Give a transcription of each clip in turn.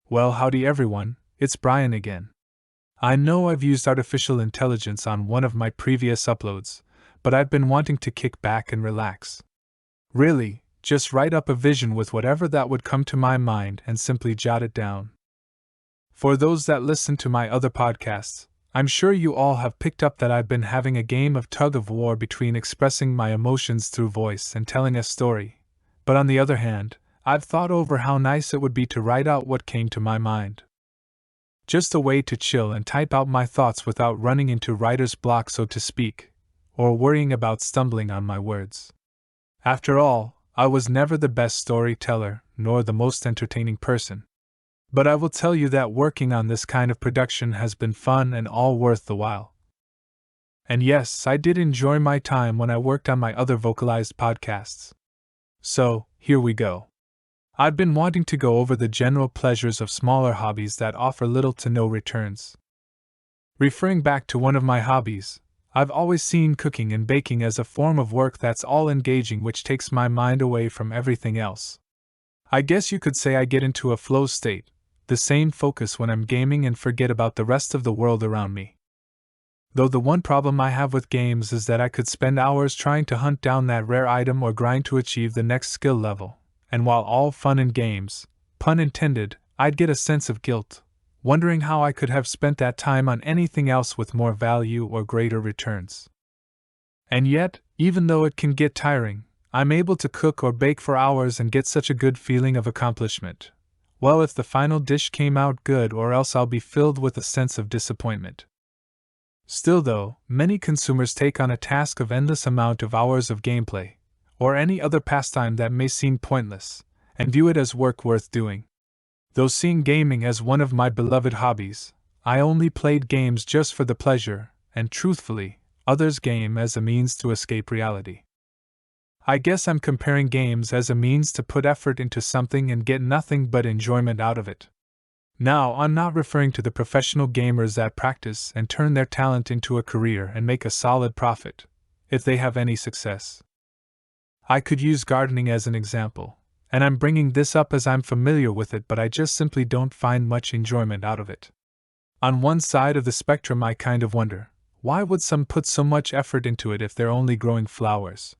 Well, howdy everyone, it's Brian again. I know I've used artificial intelligence on one of my previous uploads, but I've been wanting to kick back and relax. Really, just write up a vision with whatever that would come to my mind and simply jot it down. For those that listen to my other podcasts, I'm sure you all have picked up that I've been having a game of tug of war between expressing my emotions through voice and telling a story. But on the other hand, I've thought over how nice it would be to write out what came to my mind. Just a way to chill and type out my thoughts without running into writer's block, so to speak, or worrying about stumbling on my words. After all, I was never the best storyteller, nor the most entertaining person. But I will tell you that working on this kind of production has been fun and all worth the while. And yes, I did enjoy my time when I worked on my other vocalized podcasts. So, here we go. I've been wanting to go over the general pleasures of smaller hobbies that offer little to no returns. Referring back to one of my hobbies, I've always seen cooking and baking as a form of work that's all engaging, which takes my mind away from everything else. I guess you could say I get into a flow state, the same focus when I'm gaming and forget about the rest of the world around me. Though the one problem I have with games is that I could spend hours trying to hunt down that rare item or grind to achieve the next skill level. And while all fun and games, pun intended, I'd get a sense of guilt, wondering how I could have spent that time on anything else with more value or greater returns. And yet, even though it can get tiring, I'm able to cook or bake for hours and get such a good feeling of accomplishment. Well, if the final dish came out good, or else I'll be filled with a sense of disappointment. Still though, many consumers take on a task of endless amount of hours of gameplay, or any other pastime that may seem pointless, and view it as work worth doing. Though seeing gaming as one of my beloved hobbies, I only played games just for the pleasure, and truthfully, others game as a means to escape reality. I guess I'm comparing games as a means to put effort into something and get nothing but enjoyment out of it. Now, I'm not referring to the professional gamers that practice and turn their talent into a career and make a solid profit, if they have any success. I could use gardening as an example, and I'm bringing this up as I'm familiar with it, but I just simply don't find much enjoyment out of it. On one side of the spectrum, I kind of wonder, why would some put so much effort into it if they're only growing flowers?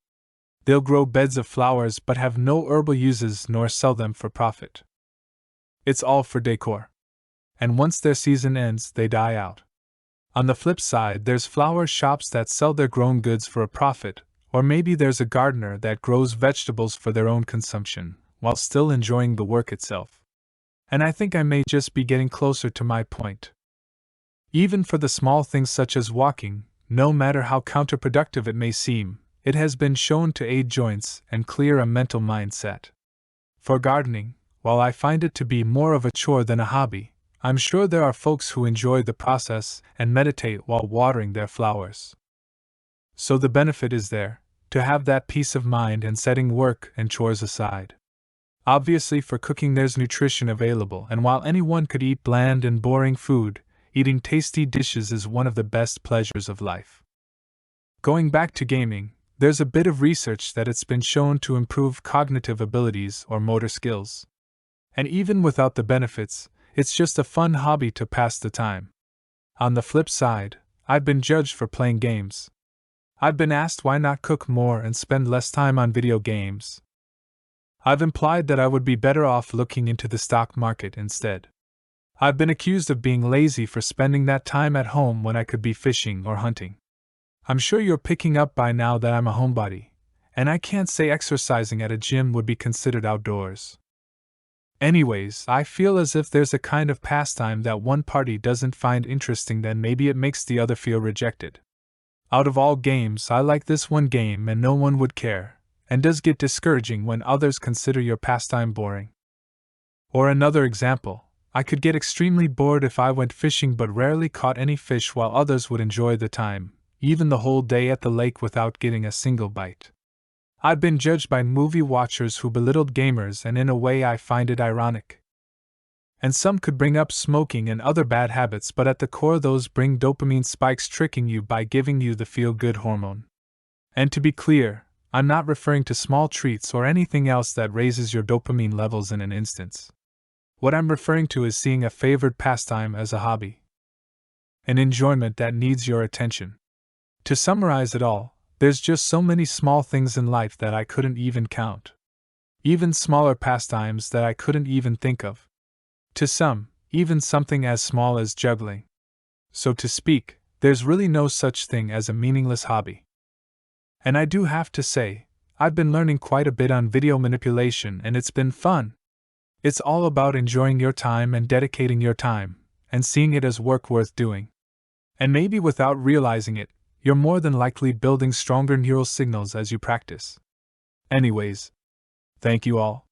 They'll grow beds of flowers but have no herbal uses nor sell them for profit. It's all for decor. And once their season ends, they die out. On the flip side, there's flower shops that sell their grown goods for a profit, or maybe there's a gardener that grows vegetables for their own consumption, while still enjoying the work itself. And I think I may just be getting closer to my point. Even for the small things such as walking, no matter how counterproductive it may seem, it has been shown to aid joints and clear a mental mindset. For gardening, while I find it to be more of a chore than a hobby, I'm sure there are folks who enjoy the process and meditate while watering their flowers. So the benefit is there, to have that peace of mind and setting work and chores aside. Obviously, for cooking there's nutrition available, and while anyone could eat bland and boring food, eating tasty dishes is one of the best pleasures of life. Going back to gaming, there's a bit of research that it's been shown to improve cognitive abilities or motor skills. And even without the benefits, it's just a fun hobby to pass the time. On the flip side, I've been judged for playing games. I've been asked why not cook more and spend less time on video games. I've implied that I would be better off looking into the stock market instead. I've been accused of being lazy for spending that time at home when I could be fishing or hunting. I'm sure you're picking up by now that I'm a homebody, and I can't say exercising at a gym would be considered outdoors. Anyways, I feel as if there's a kind of pastime that one party doesn't find interesting, then maybe it makes the other feel rejected. Out of all games, I like this one game and no one would care, and does get discouraging when others consider your pastime boring. Or another example, I could get extremely bored if I went fishing but rarely caught any fish, while others would enjoy the time, even the whole day at the lake without getting a single bite. I've been judged by movie watchers who belittled gamers, and in a way I find it ironic. And some could bring up smoking and other bad habits, but at the core those bring dopamine spikes, tricking you by giving you the feel-good hormone. And to be clear, I'm not referring to small treats or anything else that raises your dopamine levels in an instance. What I'm referring to is seeing a favored pastime as a hobby. An enjoyment that needs your attention. To summarize it all, there's just so many small things in life that I couldn't even count. Even smaller pastimes that I couldn't even think of. To some, even something as small as juggling. So to speak, there's really no such thing as a meaningless hobby. And I do have to say, I've been learning quite a bit on video manipulation and it's been fun. It's all about enjoying your time and dedicating your time, and seeing it as work worth doing. And maybe without realizing it, you're more than likely building stronger neural signals as you practice. Anyways, thank you all.